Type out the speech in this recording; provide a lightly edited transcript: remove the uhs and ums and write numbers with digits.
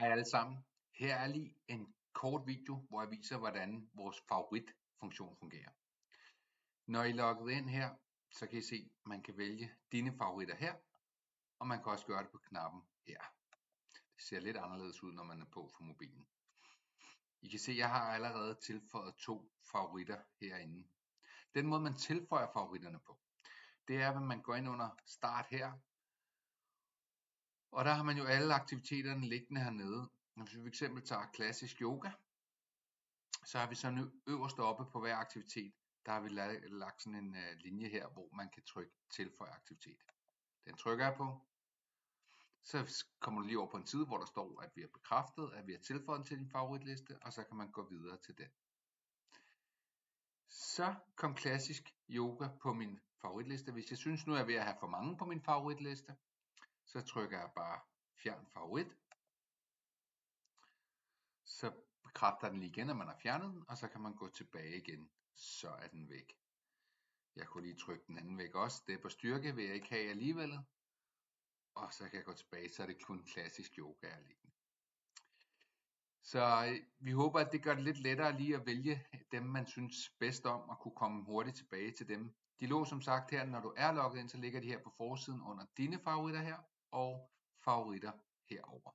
Hej alle sammen. Her er lige en kort video, hvor jeg viser, hvordan vores favoritfunktion fungerer. Når I er logget ind her, så kan I se, at man kan vælge dine favoritter her, og man kan også gøre det på knappen her. Det ser lidt anderledes ud, når man er på for mobilen. I kan se, at jeg har allerede tilføjet 2 favoritter herinde. Den måde, man tilføjer favoritterne på, det er, at man går ind under start her, og der har man jo alle aktiviteterne liggende hernede. Hvis vi fx tager klassisk yoga, så har vi så nu øverst oppe på hver aktivitet, der har vi lagt sådan en linje her, hvor man kan trykke tilføj aktivitet. Den trykker jeg på. Så kommer du lige over på en side, hvor der står, at vi har bekræftet, at vi har tilføjet den til din favoritliste, og så kan man gå videre til den. Så kom klassisk yoga på min favoritliste. Hvis jeg synes nu, er jeg ved at have for mange på min favoritliste, så trykker jeg bare fjern favorit. Så bekræfter den lige igen, at man har fjernet den, og så kan man gå tilbage igen, så er den væk. Jeg kunne lige trykke den anden væk også. Det på styrke vil jeg ikke have alligevel. Og så kan jeg gå tilbage, så er det kun klassisk yoga er liggende. Så vi håber, at det gør det lidt lettere lige at vælge dem, man synes bedst om, og kunne komme hurtigt tilbage til dem. De lå som sagt her, når du er logget ind, så ligger de her på forsiden under dine favoritter her, og favoritter herover.